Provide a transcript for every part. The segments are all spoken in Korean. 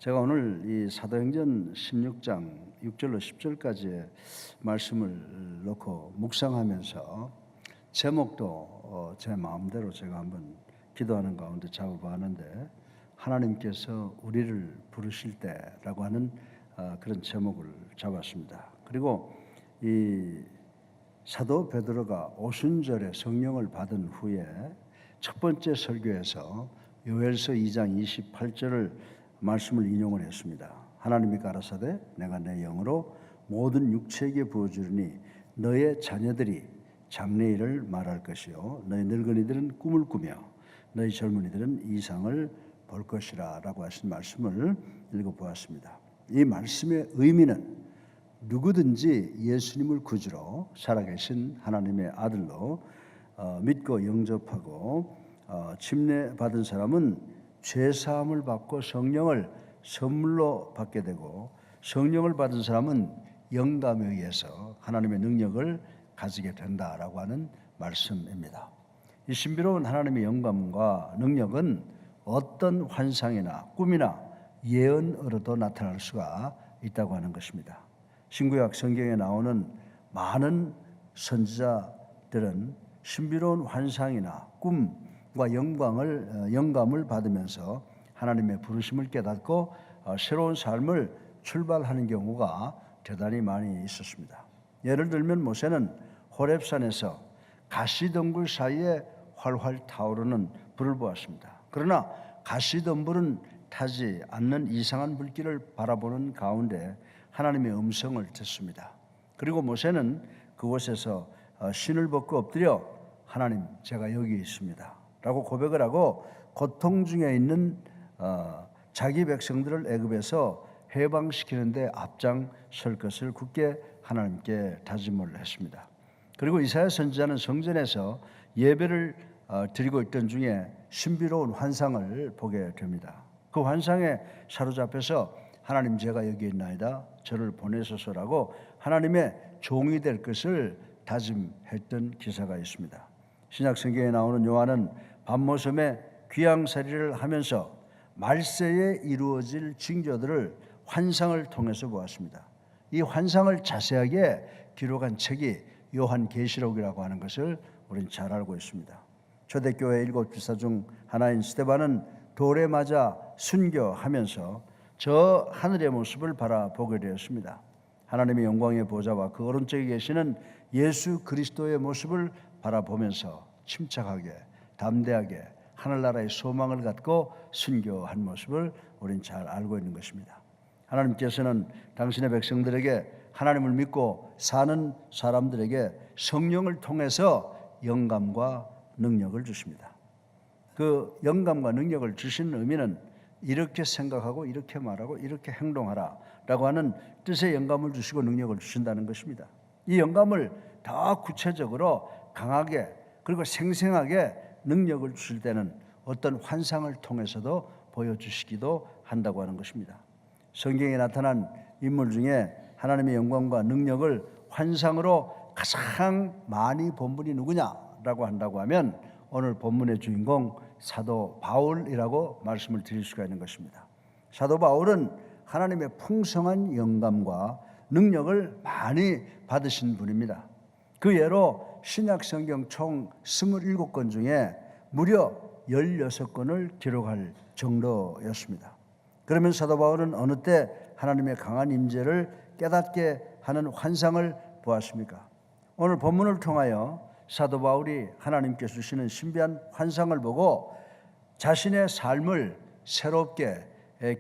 제가 오늘 이 사도행전 16장 6절로 10절까지의 말씀을 놓고 묵상하면서 제목도 제 마음대로 제가 한번 기도하는 가운데 잡아봤는데, 하나님께서 우리를 부르실 때라고 하는 그런 제목을 잡았습니다. 그리고 이 사도 베드로가 오순절에 성령을 받은 후에 첫 번째 설교에서 요엘서 2장 28절을 말씀을 인용을 했습니다. 하나님이 가라사대 내가 내 영으로 모든 육체에게 부어주리니 너의 자녀들이 장래일을 말할 것이요 너희 늙은이들은 꿈을 꾸며 너희 젊은이들은 이상을 볼 것이라 라고 하신 말씀을 읽어보았습니다. 이 말씀의 의미는 누구든지 예수님을 구주로 살아계신 하나님의 아들로 믿고 영접하고 침례받은 사람은 죄사함을 받고 성령을 선물로 받게 되고, 성령을 받은 사람은 영감에 의해서 하나님의 능력을 가지게 된다라고 하는 말씀입니다. 이 신비로운 하나님의 영감과 능력은 어떤 환상이나 꿈이나 예언으로도 나타날 수가 있다고 하는 것입니다. 신구약 성경에 나오는 많은 선지자들은 신비로운 환상이나 꿈과 영감을 받으면서 하나님의 부르심을 깨닫고 새로운 삶을 출발하는 경우가 대단히 많이 있었습니다. 예를 들면 모세는 호렙산에서 가시덤불 사이에 활활 타오르는 불을 보았습니다. 그러나 가시덤불은 타지 않는 이상한 불길을 바라보는 가운데 하나님의 음성을 듣습니다. 그리고 모세는 그곳에서 신을 벗고 엎드려 하나님 제가 여기 있습니다 라고 고백을 하고 고통 중에 있는 자기 백성들을 애굽에서 해방시키는데 앞장설 것을 굳게 하나님께 다짐을 했습니다. 그리고 이사야 선지자는 성전에서 예배를 드리고 있던 중에 신비로운 환상을 보게 됩니다. 그 환상에 사로잡혀서 하나님 제가 여기 있나이다 저를 보내소서라고 하나님의 종이 될 것을 다짐했던 기사가 있습니다. 신약 성경에 나오는 요한은 밤모섬에 귀양살이를 하면서 말세에 이루어질 징조들을 환상을 통해서 보았습니다. 이 환상을 자세하게 기록한 책이 요한계시록이라고 하는 것을 우리는 잘 알고 있습니다. 초대교회 7지사 중 하나인 스데반은 돌에 맞아 순교하면서 저 하늘의 모습을 바라보게 되었습니다. 하나님의 영광의 보좌와 그 오른쪽에 계시는 예수 그리스도의 모습을 바라보면서 침착하게 담대하게 하늘나라의 소망을 갖고 순교한 모습을 우리는 잘 알고 있는 것입니다. 하나님께서는 당신의 백성들에게, 하나님을 믿고 사는 사람들에게 성령을 통해서 영감과 능력을 주십니다. 그 영감과 능력을 주시는 의미는 이렇게 생각하고 이렇게 말하고 이렇게 행동하라 라고 하는 뜻의 영감을 주시고 능력을 주신다는 것입니다. 이 영감을 더 구체적으로 강하게 그리고 생생하게 능력을 주실 때는 어떤 환상을 통해서도 보여주시기도 한다고 하는 것입니다. 성경에 나타난 인물 중에 하나님의 영광과 능력을 환상으로 가장 많이 본 분이 누구냐라고 한다고 하면 오늘 본문의 주인공 사도 바울이라고 말씀을 드릴 수가 있는 것입니다. 사도 바울은 하나님의 풍성한 영감과 능력을 많이 받으신 분입니다. 그 예로 신약 성경 총 27권 중에 무려 16권을 기록할 정도였습니다. 그러면 사도 바울은 어느 때 하나님의 강한 임재를 깨닫게 하는 환상을 보았습니까? 오늘 본문을 통하여 사도 바울이 하나님께 주시는 신비한 환상을 보고 자신의 삶을 새롭게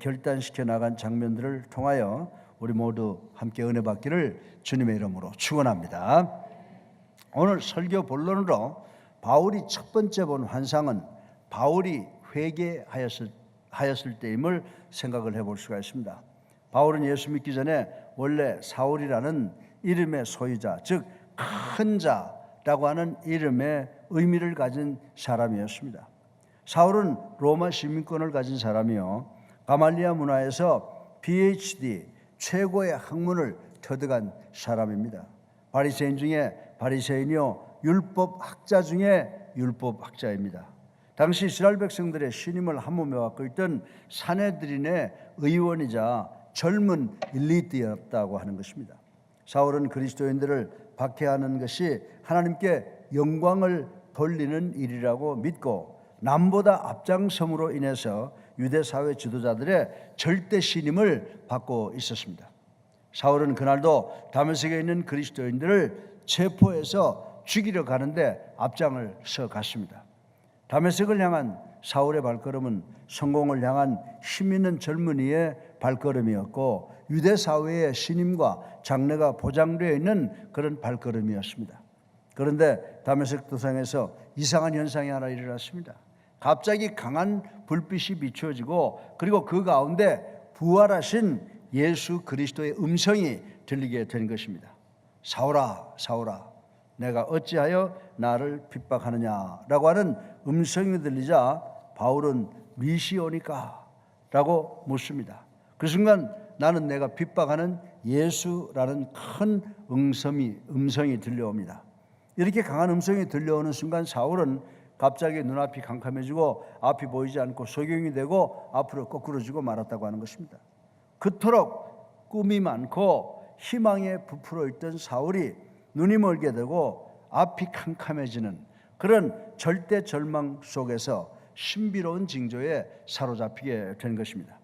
결단시켜 나간 장면들을 통하여 우리 모두 함께 은혜 받기를 주님의 이름으로 축원합니다. 오늘 설교 본론으로 바울이 첫 번째 본 환상은 바울이 회개하였을 때임을 생각을 해볼 수가 있습니다. 바울은 예수 믿기 전에 원래 사울이라는 이름의 소유자, 즉 큰 자라고 하는 이름의 의미를 가진 사람이었습니다. 사울은 로마 시민권을 가진 사람이요, 가말리아 문화에서 PhD 최고의 학문을 터득한 사람입니다. 바리새인 중에 바리새인이요, 율법학자 중에 율법학자입니다. 당시 이스라엘 백성들의 신임을 한몸에 갖고 있던 사내들인의 의원이자 젊은 엘리트였다고 하는 것입니다. 사울은 그리스도인들을 박해하는 것이 하나님께 영광을 돌리는 일이라고 믿고 남보다 앞장섬으로 인해서 유대 사회 지도자들의 절대 신임을 받고 있었습니다. 사울은 그날도 다메섹에 있는 그리스도인들을 체포해서 죽이려 가는데 앞장을 서 갔습니다. 다메섹을 향한 사울의 발걸음은 성공을 향한 힘 있는 젊은이의 발걸음이었고 유대 사회의 신임과 장래가 보장되어 있는 그런 발걸음이었습니다. 그런데 다메섹 도상에서 이상한 현상이 하나 일어났습니다. 갑자기 강한 불빛이 비추어지고 그리고 그 가운데 부활하신 예수 그리스도의 음성이 들리게 된 것입니다. 사울아, 사울아, 내가 어찌하여 나를 핍박하느냐라고 하는 음성이 들리자 바울은 미시오니까? 라고 묻습니다. 그 순간 나는 내가 핍박하는 예수라는 큰 음성이 들려옵니다. 이렇게 강한 음성이 들려오는 순간 사울은 갑자기 눈앞이 캄캄해지고 앞이 보이지 않고 소경이 되고 앞으로 거꾸러지고 말았다고 하는 것입니다. 그토록 꿈이 많고 희망에 부풀어 있던 사울이 눈이 멀게 되고 앞이 캄캄해지는 그런 절대 절망 속에서 신비로운 징조에 사로잡히게 된 것입니다.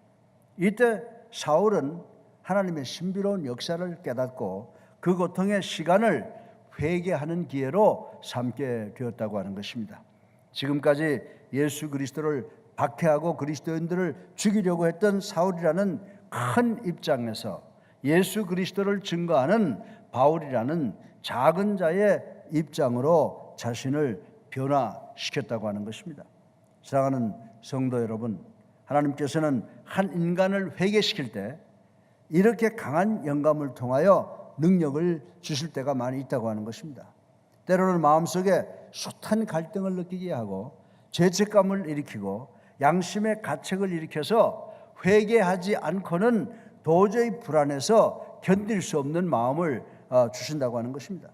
이때 사울은 하나님의 신비로운 역사를 깨닫고 그 고통의 시간을 회개하는 기회로 삼게 되었다고 하는 것입니다. 지금까지 예수 그리스도를 박해하고 그리스도인들을 죽이려고 했던 사울이라는 큰 입장에서 예수 그리스도를 증거하는 바울이라는 작은 자의 입장으로 자신을 변화시켰다고 하는 것입니다. 사랑하는 성도 여러분, 하나님께서는 한 인간을 회개시킬 때 이렇게 강한 영감을 통하여 능력을 주실 때가 많이 있다고 하는 것입니다. 때로는 마음속에 숱한 갈등을 느끼게 하고 죄책감을 일으키고 양심의 가책을 일으켜서 회개하지 않고는 도저히 불안해서 견딜 수 없는 마음을 주신다고 하는 것입니다.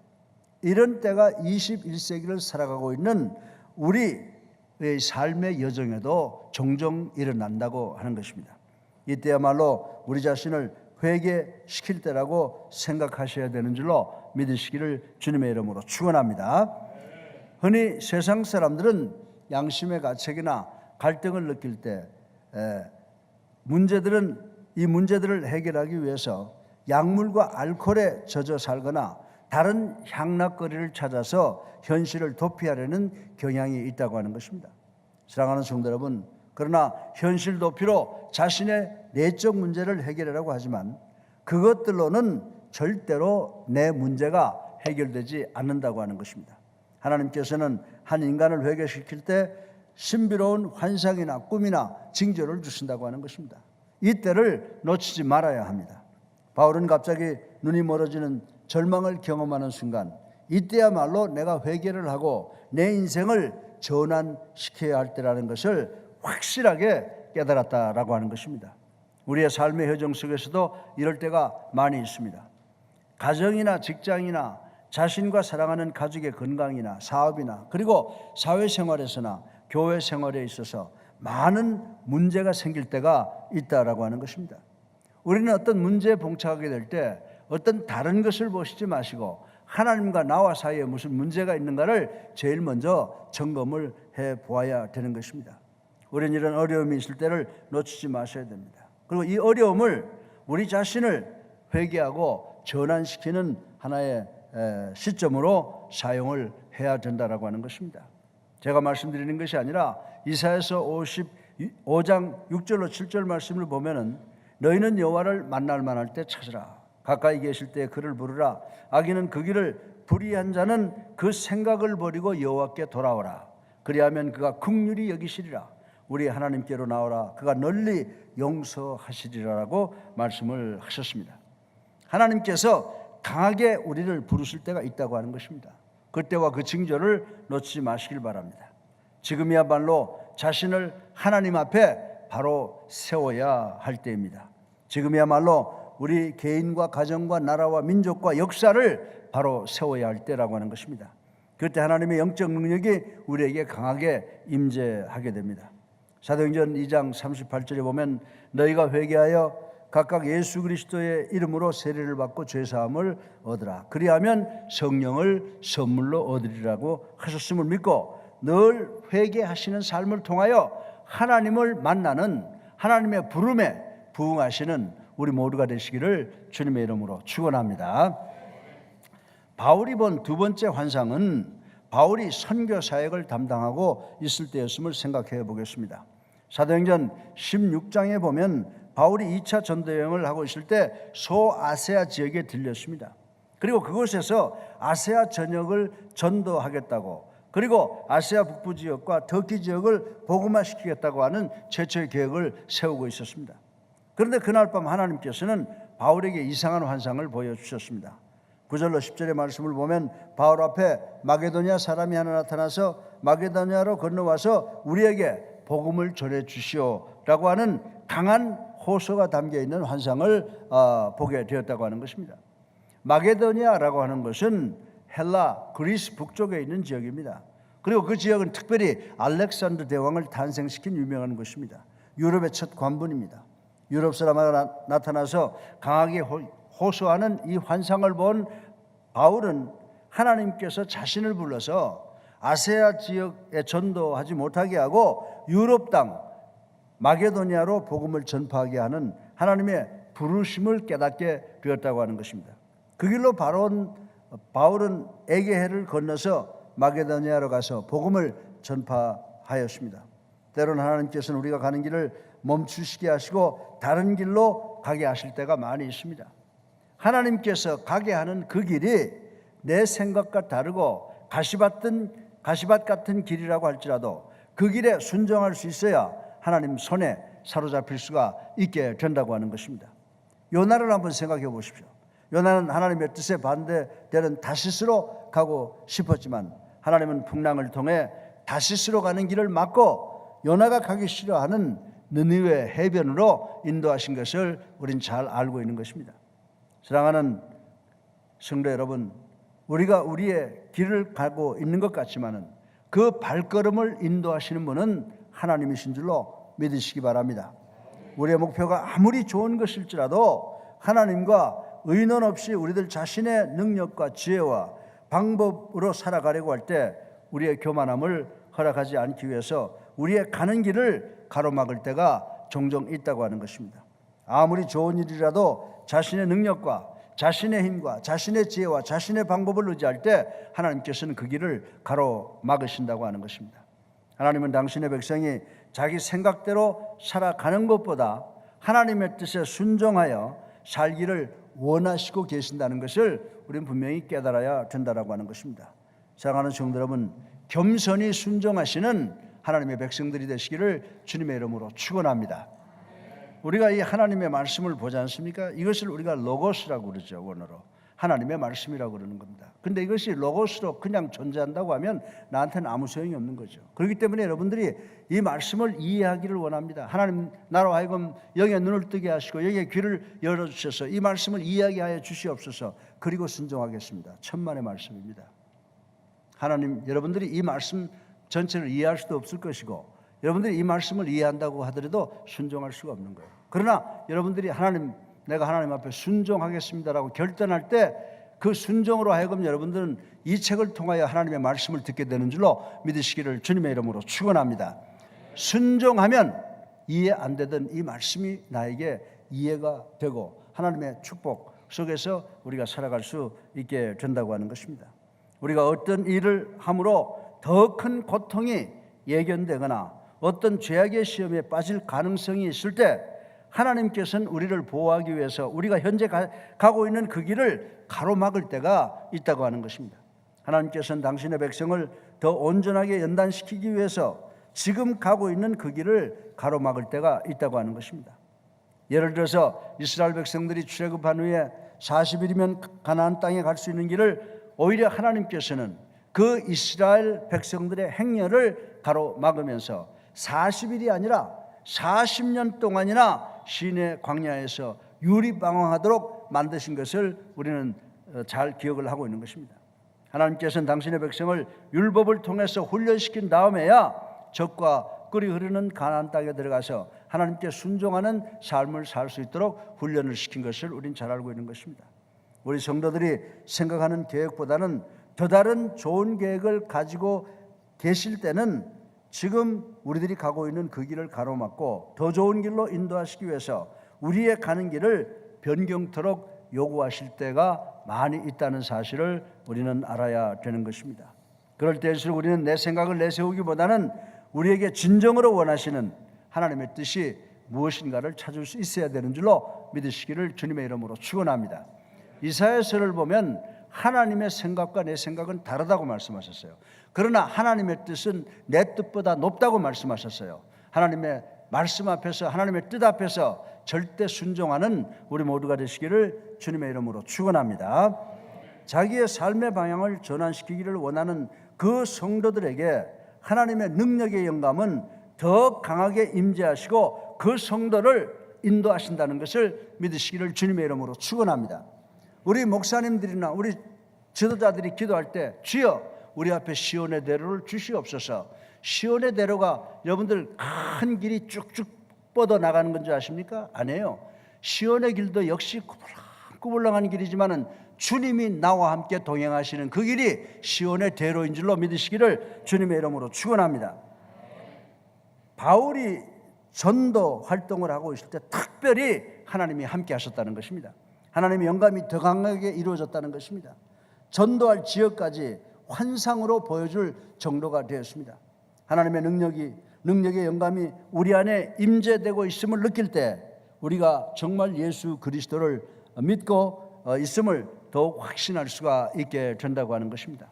이런 때가 21세기를 살아가고 있는 우리의 삶의 여정에도 종종 일어난다고 하는 것입니다. 이때야말로 우리 자신을 회개시킬 때라고 생각하셔야 되는 줄로 믿으시기를 주님의 이름으로 축원합니다. 흔히 세상 사람들은 양심의 가책이나 갈등을 느낄 때 이 문제들을 해결하기 위해서 약물과 알코올에 젖어 살거나 다른 향락거리를 찾아서 현실을 도피하려는 경향이 있다고 하는 것입니다. 사랑하는 성도 여러분, 그러나 현실 도피로 자신의 내적 문제를 해결하려고 하지만 그것들로는 절대로 내 문제가 해결되지 않는다고 하는 것입니다. 하나님께서는 한 인간을 회개시킬 때 신비로운 환상이나 꿈이나 징조를 주신다고 하는 것입니다. 이때를 놓치지 말아야 합니다. 바울은 갑자기 눈이 멀어지는 절망을 경험하는 순간 이때야말로 내가 회개를 하고 내 인생을 전환시켜야 할 때라는 것을 확실하게 깨달았다라고 하는 것입니다. 우리의 삶의 여정 속에서도 이럴 때가 많이 있습니다. 가정이나 직장이나 자신과 사랑하는 가족의 건강이나 사업이나 그리고 사회생활에서나 교회 생활에 있어서 많은 문제가 생길 때가 있다라고 하는 것입니다. 우리는 어떤 문제에 봉착하게 될 때 어떤 다른 것을 보시지 마시고 하나님과 나와 사이에 무슨 문제가 있는가를 제일 먼저 점검을 해보아야 되는 것입니다. 우리는 이런 어려움이 있을 때를 놓치지 마셔야 됩니다. 그리고 이 어려움을 우리 자신을 회개하고 전환시키는 하나의 시점으로 사용을 해야 된다라고 하는 것입니다. 제가 말씀드리는 것이 아니라 이사야서 55장 6절로 7절 말씀을 보면은 너희는 여호와를 만날 만할 때 찾으라. 가까이 계실 때 그를 부르라. 악인은 그 길을 불의한 자는 그 생각을 버리고 여호와께 돌아오라. 그리하면 그가 긍휼히 여기시리라. 우리 하나님께로 나오라. 그가 널리 용서하시리라라고 말씀을 하셨습니다. 하나님께서 강하게 우리를 부르실 때가 있다고 하는 것입니다. 그때와 그 징조를 놓치지 마시길 바랍니다. 지금이야말로 자신을 하나님 앞에 바로 세워야 할 때입니다. 지금이야말로 우리 개인과 가정과 나라와 민족과 역사를 바로 세워야 할 때라고 하는 것입니다. 그때 하나님의 영적 능력이 우리에게 강하게 임재하게 됩니다. 사도행전 2장 38절에 보면 너희가 회개하여 각각 예수 그리스도의 이름으로 세례를 받고 죄사함을 얻으라. 그리하면 성령을 선물로 얻으리라고 하셨음을 믿고 늘 회개하시는 삶을 통하여 하나님을 만나는 하나님의 부름에 부응하시는 우리 모두가 되시기를 주님의 이름으로 축원합니다. 바울이 본 두 번째 환상은 바울이 선교 사역을 담당하고 있을 때였음을 생각해 보겠습니다. 사도행전 16장에 보면 바울이 2차 전도여행을 하고 있을 때 소아세아 지역에 들렸습니다. 그리고 그곳에서 아세아 전역을 전도하겠다고, 그리고 아세아 북부 지역과 터키 지역을 복음화시키겠다고 하는 최초의 계획을 세우고 있었습니다. 그런데 그날 밤 하나님께서는 바울에게 이상한 환상을 보여주셨습니다. 9절로 10절의 말씀을 보면 바울 앞에 마게도냐 사람이 하나 나타나서 마게도냐로 건너와서 우리에게 복음을 전해 주시오라고 하는 강한 호소가 담겨있는 환상을 보게 되었다고 하는 것입니다. 마게도냐라고 하는 것은 헬라, 그리스 북쪽에 있는 지역입니다. 그리고 그 지역은 특별히 알렉산더 대왕을 탄생시킨 유명한 곳입니다. 유럽의 첫 관문입니다. 유럽 사람이 나타나서 강하게 호소하는 이 환상을 본 바울은 하나님께서 자신을 불러서 아세아 지역에 전도하지 못하게 하고 유럽 땅 마게도냐로 복음을 전파하게 하는 하나님의 부르심을 깨닫게 되었다고 하는 것입니다. 그 길로 바울은 에게해를 건너서 마게도냐로 가서 복음을 전파하였습니다. 때로는 하나님께서는 우리가 가는 길을 멈추시게 하시고 다른 길로 가게 하실 때가 많이 있습니다. 하나님께서 가게 하는 그 길이 내 생각과 다르고 가시밭 같은 길이라고 할지라도 그 길에 순종할 수 있어야 하나님 손에 사로잡힐 수가 있게 된다고 하는 것입니다. 요나를 한번 생각해 보십시오. 요나는 하나님의 뜻에 반대되는 다시스로 가고 싶었지만 하나님은 풍랑을 통해 다시스로 가는 길을 막고 요나가 가기 싫어하는 느니웨 해변으로 인도하신 것을 우린 잘 알고 있는 것입니다. 사랑하는 성도 여러분, 우리가 우리의 길을 가고 있는 것 같지만은 그 발걸음을 인도하시는 분은 하나님이신 줄로 믿으시기 바랍니다. 우리의 목표가 아무리 좋은 것일지라도 하나님과 의논 없이 우리들 자신의 능력과 지혜와 방법으로 살아가려고 할 때 우리의 교만함을 허락하지 않기 위해서 우리의 가는 길을 가로막을 때가 종종 있다고 하는 것입니다. 아무리 좋은 일이라도 자신의 능력과 자신의 힘과 자신의 지혜와 자신의 방법을 의지할 때 하나님께서는 그 길을 가로막으신다고 하는 것입니다. 하나님은 당신의 백성이 자기 생각대로 살아가는 것보다 하나님의 뜻에 순종하여 살기를 원하시고 계신다는 것을 우리는 분명히 깨달아야 된다고 하는 것입니다. 사랑하는 성도 여러분, 겸손히 순종하시는 하나님의 백성들이 되시기를 주님의 이름으로 축원합니다. 우리가 이 하나님의 말씀을 보지 않습니까? 이것을 우리가 로고스라고 그러죠. 원어로 하나님의 말씀이라고 그러는 겁니다. 근데 이것이 로고스로 그냥 존재한다고 하면 나한테는 아무 소용이 없는 거죠. 그렇기 때문에 여러분들이 이 말씀을 이해하기를 원합니다. 하나님 나로 하여금 영의 눈을 뜨게 하시고 영의 귀를 열어주셔서 이 말씀을 이해하게 주시옵소서. 그리고 순종하겠습니다. 천만의 말씀입니다. 하나님, 여러분들이 이 말씀 전체를 이해할 수도 없을 것이고 여러분들이 이 말씀을 이해한다고 하더라도 순종할 수가 없는 거예요. 그러나 여러분들이 내가 하나님 앞에 순종하겠습니다라고 결단할 때 그 순종으로 하여금 여러분들은 이 책을 통하여 하나님의 말씀을 듣게 되는 줄로 믿으시기를 주님의 이름으로 축원합니다. 순종하면 이해 안 되던 이 말씀이 나에게 이해가 되고 하나님의 축복 속에서 우리가 살아갈 수 있게 된다고 하는 것입니다. 우리가 어떤 일을 함으로 더 큰 고통이 예견되거나 어떤 죄악의 시험에 빠질 가능성이 있을 때 하나님께서는 우리를 보호하기 위해서 우리가 현재 가고 있는 그 길을 가로막을 때가 있다고 하는 것입니다. 하나님께서는 당신의 백성을 더 온전하게 연단시키기 위해서 지금 가고 있는 그 길을 가로막을 때가 있다고 하는 것입니다. 예를 들어서 이스라엘 백성들이 출애굽한 후에 40일이면 가나안 땅에 갈 수 있는 길을 오히려 하나님께서는 그 이스라엘 백성들의 행렬을 가로막으면서 40일이 아니라 40년 동안이나 시내 광야에서 유리방황하도록 만드신 것을 우리는 잘 기억을 하고 있는 것입니다. 하나님께서는 당신의 백성을 율법을 통해서 훈련시킨 다음에야 적과 꿀이 흐르는 가나안 땅에 들어가서 하나님께 순종하는 삶을 살 수 있도록 훈련을 시킨 것을 우린 잘 알고 있는 것입니다. 우리 성도들이 생각하는 계획보다는 더 다른 좋은 계획을 가지고 계실 때는 지금 우리들이 가고 있는 그 길을 가로막고 더 좋은 길로 인도하시기 위해서 우리의 가는 길을 변경토록 요구하실 때가 많이 있다는 사실을 우리는 알아야 되는 것입니다. 그럴 때일수록 우리는 내 생각을 내세우기보다는 우리에게 진정으로 원하시는 하나님의 뜻이 무엇인가를 찾을 수 있어야 되는 줄로 믿으시기를 주님의 이름으로 축원합니다. 이사야서를 보면 하나님의 생각과 내 생각은 다르다고 말씀하셨어요. 그러나 하나님의 뜻은 내 뜻보다 높다고 말씀하셨어요. 하나님의 말씀 앞에서, 하나님의 뜻 앞에서 절대 순종하는 우리 모두가 되시기를 주님의 이름으로 축원합니다. 자기의 삶의 방향을 전환시키기를 원하는 그 성도들에게 하나님의 능력의 영감은 더 강하게 임재하시고 그 성도를 인도하신다는 것을 믿으시기를 주님의 이름으로 축원합니다. 우리 목사님들이나 우리 지도자들이 기도할 때 주여 우리 앞에 시온의 대로를 주시옵소서. 시온의 대로가 여러분들 큰 길이 쭉쭉 뻗어 나가는 건지 아십니까? 아니에요. 시온의 길도 역시 구불렁구불렁한 길이지만은 주님이 나와 함께 동행하시는 그 길이 시온의 대로인 줄로 믿으시기를 주님의 이름으로 축원합니다. 바울이 전도 활동을 하고 있을 때 특별히 하나님이 함께 하셨다는 것입니다. 하나님의 영감이 더 강하게 이루어졌다는 것입니다. 전도할 지역까지 환상으로 보여줄 정도가 되었습니다. 하나님의 능력의 영감이 우리 안에 임재되고 있음을 느낄 때 우리가 정말 예수 그리스도를 믿고 있음을 더욱 확신할 수가 있게 된다고 하는 것입니다.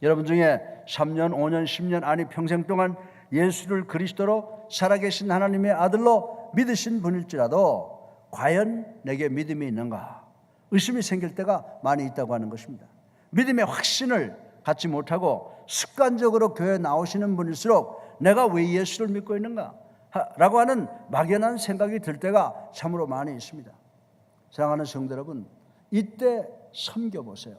여러분 중에 3년, 5년, 10년 아니 평생 동안 예수를 그리스도로 살아계신 하나님의 아들로 믿으신 분일지라도 과연 내게 믿음이 있는가? 의심이 생길 때가 많이 있다고 하는 것입니다. 믿음의 확신을 갖지 못하고 습관적으로 교회에 나오시는 분일수록 내가 왜 예수를 믿고 있는가? 라고 하는 막연한 생각이 들 때가 참으로 많이 있습니다. 사랑하는 성도 여러분, 이때 섬겨보세요.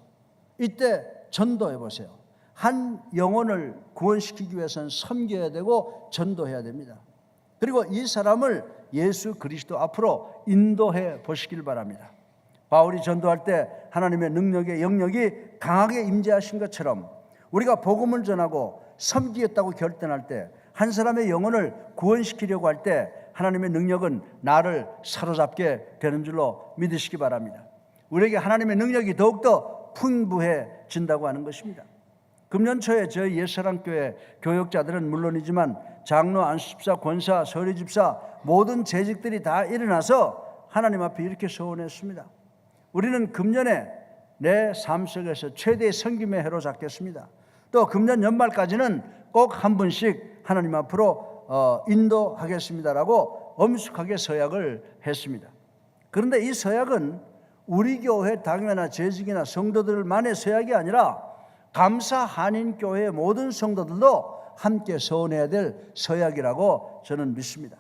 이때 전도해보세요. 한 영혼을 구원시키기 위해서는 섬겨야 되고 전도해야 됩니다. 그리고 이 사람을 예수 그리스도 앞으로 인도해 보시길 바랍니다. 바울이 전도할 때 하나님의 능력의 영역이 강하게 임재하신 것처럼 우리가 복음을 전하고 섬기겠다고 결단할 때 한 사람의 영혼을 구원시키려고 할 때 하나님의 능력은 나를 사로잡게 되는 줄로 믿으시기 바랍니다. 우리에게 하나님의 능력이 더욱더 풍부해진다고 하는 것입니다. 금년 초에 저희 옛사랑교회 교역자들은 물론이지만 장로, 안수집사, 권사, 서리집사 모든 재직들이 다 일어나서 하나님 앞에 이렇게 소원했습니다. 우리는 금년에 내 삶 속에서 최대의 섬김의 해로 잡겠습니다. 또 금년 연말까지는 꼭 한 분씩 하나님 앞으로 인도하겠습니다라고 엄숙하게 서약을 했습니다. 그런데 이 서약은 우리 교회 당회나 재직이나 성도들만의 서약이 아니라 감사 한인교회의 모든 성도들도 함께 서원해야 될 서약이라고 저는 믿습니다.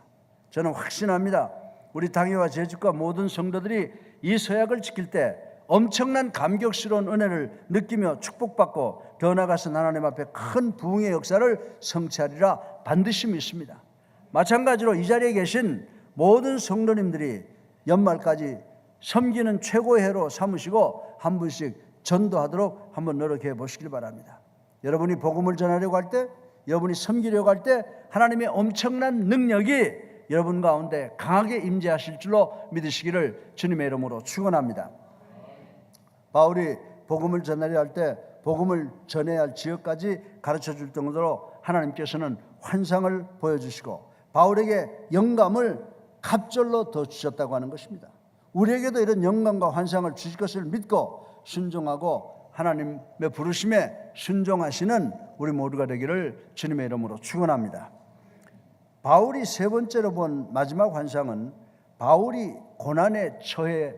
저는 확신합니다. 우리 당회와 재직과 모든 성도들이 이 서약을 지킬 때 엄청난 감격스러운 은혜를 느끼며 축복받고 더 나아가서 하나님 앞에 큰 부흥의 역사를 성취하리라 반드시 믿습니다. 마찬가지로 이 자리에 계신 모든 성도님들이 연말까지 섬기는 최고의 해로 삼으시고 한 분씩 전도하도록 한번 노력해 보시길 바랍니다. 여러분이 복음을 전하려고 할 때, 여러분이 섬기려고 할 때 하나님의 엄청난 능력이 여러분 가운데 강하게 임재하실 줄로 믿으시기를 주님의 이름으로 축원합니다. 바울이 복음을 전하려 할 때 복음을 전해야 할 지역까지 가르쳐 줄 정도로 하나님께서는 환상을 보여주시고 바울에게 영감을 갑절로 더 주셨다고 하는 것입니다. 우리에게도 이런 영감과 환상을 주실 것을 믿고 순종하고 하나님의 부르심에 순종하시는 우리 모두가 되기를 주님의 이름으로 축원합니다. 바울이 세 번째로 본 마지막 환상은 바울이 고난에 처해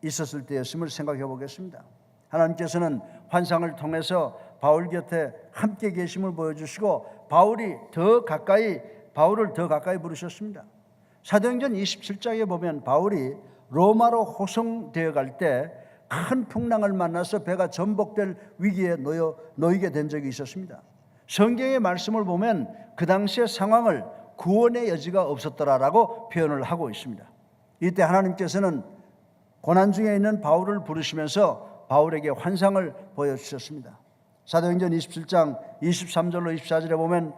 있었을 때였음을 생각해 보겠습니다. 하나님께서는 환상을 통해서 바울 곁에 함께 계심을 보여주시고 바울을 더 가까이 부르셨습니다. 사도행전 27장에 보면 바울이 로마로 호송되어 갈 때 큰 풍랑을 만나서 배가 전복될 위기에 놓이게 된 적이 있었습니다. 성경의 말씀을 보면 그 당시의 상황을 구원의 여지가 없었더라라고 표현을 하고 있습니다. 이때 하나님께서는 고난 중에 있는 바울을 부르시면서 바울에게 환상을 보여주셨습니다. 사도행전 27장 23절로 24절에 보면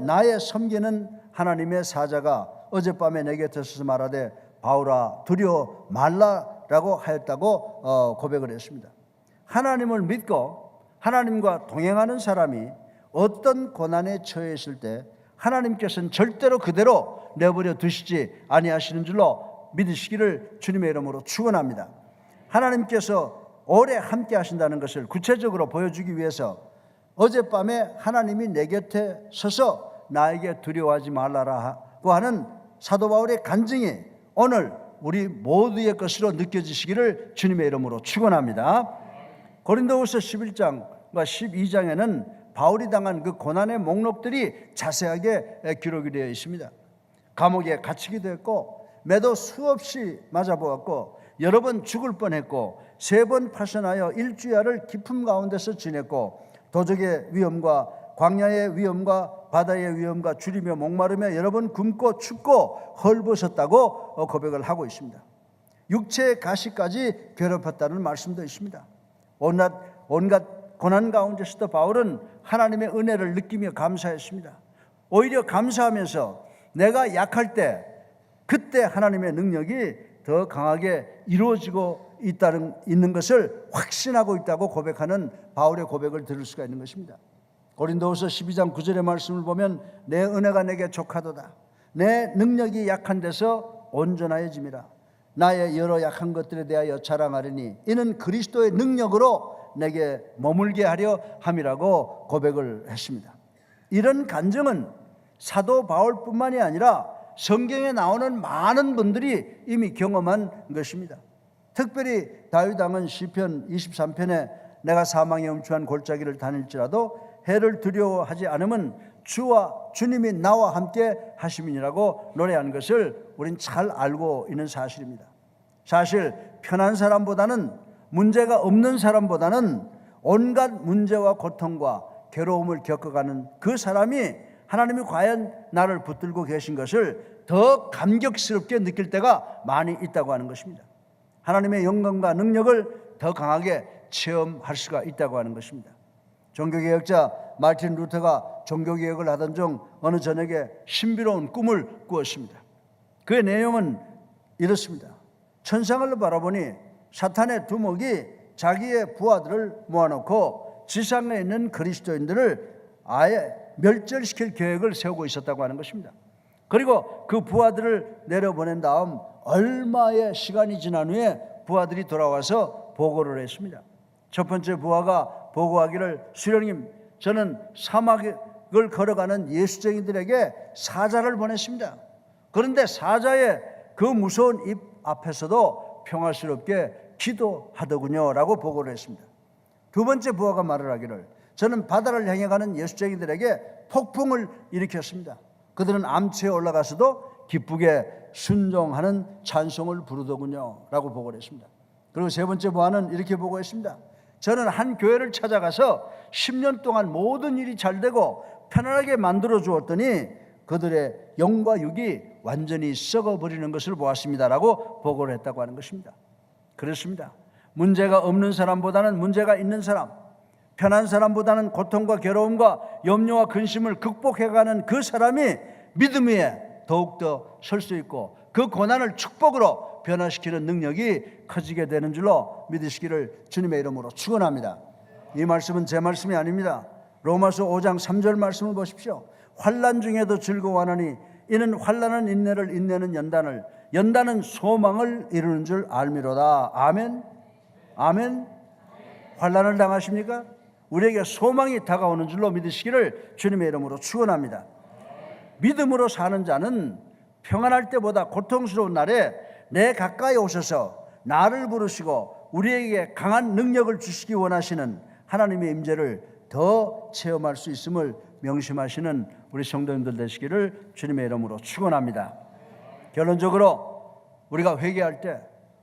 나의 섬기는 하나님의 사자가 어젯밤에 내 곁에 서서 말하되 바울아 두려워 말라라고 하였다고 고백을 했습니다. 하나님을 믿고 하나님과 동행하는 사람이 어떤 고난에 처해 있을 때 하나님께서는 절대로 그대로 내버려 두시지 아니하시는 줄로 믿으시기를 주님의 이름으로 축원합니다. 하나님께서 오래 함께 하신다는 것을 구체적으로 보여주기 위해서 어젯밤에 하나님이 내 곁에 서서 나에게 두려워하지 말라라고 하는 사도 바울의 간증이 오늘 우리 모두의 것으로 느껴지시기를 주님의 이름으로 축원합니다. 고린도후서 11장과 12장에는 바울이 당한 그 고난의 목록들이 자세하게 기록이 되어 있습니다. 감옥에 갇히기도 했고 매도 수없이 맞아보았고 여러 번 죽을 뻔했고 3번 파선하여 일주야를 기품 가운데서 지냈고 도적의 위험과 광야의 위험과 바다의 위험과 주리며 목마르며 여러 번 굶고 춥고 헐벗었다고 고백을 하고 있습니다. 육체의 가시까지 괴롭혔다는 말씀도 있습니다. 온갖 고난 가운데서도 바울은 하나님의 은혜를 느끼며 감사했습니다. 오히려 감사하면서 내가 약할 때 그때 하나님의 능력이 더 강하게 이루어지고 있는 것을 확신하고 있다고 고백하는 바울의 고백을 들을 수가 있는 것입니다. 고린도후서 12장 9절의 말씀을 보면 내 은혜가 내게 족하도다. 내 능력이 약한 데서 온전하여짐이라. 나의 여러 약한 것들에 대하여 자랑하리니 이는 그리스도의 능력으로 내게 머물게 하려 함이라고 고백을 했습니다. 이런 간증은 사도 바울뿐만이 아니라 성경에 나오는 많은 분들이 이미 경험한 것입니다. 특별히 다윗 왕은 시편 23편에 내가 사망의 음추한 골짜기를 다닐지라도 해를 두려워하지 않으면 주님이 나와 함께 하심이니라고 노래한 것을 우린 잘 알고 있는 사실입니다. 사실 편한 사람보다는 문제가 없는 사람보다는 온갖 문제와 고통과 괴로움을 겪어가는 그 사람이 하나님이 과연 나를 붙들고 계신 것을 더 감격스럽게 느낄 때가 많이 있다고 하는 것입니다. 하나님의 영광과 능력을 더 강하게 체험할 수가 있다고 하는 것입니다. 종교개혁자 마르틴 루터가 종교개혁을 하던 중 어느 저녁에 신비로운 꿈을 꾸었습니다. 그의 내용은 이렇습니다. 천상을 바라보니 사탄의 두목이 자기의 부하들을 모아놓고 지상에 있는 그리스도인들을 아예 멸절시킬 계획을 세우고 있었다고 하는 것입니다. 그리고 그 부하들을 내려보낸 다음 얼마의 시간이 지난 후에 부하들이 돌아와서 보고를 했습니다. 첫 번째 부하가 보고하기를 수령님, 저는 사막을 걸어가는 예수쟁이들에게 사자를 보냈습니다. 그런데 사자의 그 무서운 입 앞에서도 평화스럽게 기도하더군요 라고 보고를 했습니다. 두 번째 부하가 말을 하기를 저는 바다를 향해 가는 예수쟁이들에게 폭풍을 일으켰습니다. 그들은 암초에 올라가서도 기쁘게 순종하는 찬송을 부르더군요 라고 보고를 했습니다. 그리고 세 번째 부하는 이렇게 보고했습니다. 저는 한 교회를 찾아가서 10년 동안 모든 일이 잘 되고 편안하게 만들어 주었더니 그들의 영과 육이 완전히 썩어버리는 것을 보았습니다 라고 보고를 했다고 하는 것입니다. 그렇습니다. 문제가 없는 사람보다는 문제가 있는 사람, 편한 사람보다는 고통과 괴로움과 염려와 근심을 극복해가는 그 사람이 믿음 위에 더욱더 설 수 있고 그 고난을 축복으로 변화시키는 능력이 커지게 되는 줄로 믿으시기를 주님의 이름으로 축원합니다. 이 말씀은 제 말씀이 아닙니다. 로마서 5장 3절 말씀을 보십시오. 환난 중에도 즐거워하노니 이는 환난은 인내를, 인내는 연단을, 연단은 소망을 이루는 줄 알미로다. 아멘. 아멘. 환난을 당하십니까? 우리에게 소망이 다가오는 줄로 믿으시기를 주님의 이름으로 축원합니다. 믿음으로 사는 자는 평안할 때보다 고통스러운 날에 내 가까이 오셔서 나를 부르시고 우리에게 강한 능력을 주시기 원하시는 하나님의 임재를 더 체험할 수 있음을 명심하시는 우리 성도님들 되시기를 주님의 이름으로 축원합니다. 결론적으로 우리가 회개할 때,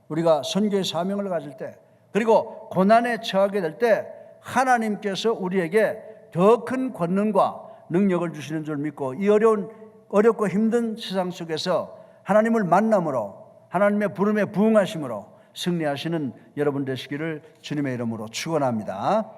우리가 선교의 사명을 가질 때, 그리고 고난에 처하게 될 때 하나님께서 우리에게 더 큰 권능과 능력을 주시는 줄 믿고 이 어렵고 힘든 세상 속에서 하나님을 만남으로 하나님의 부름에 부응하심으로 승리하시는 여러분 되시기를 주님의 이름으로 축원합니다.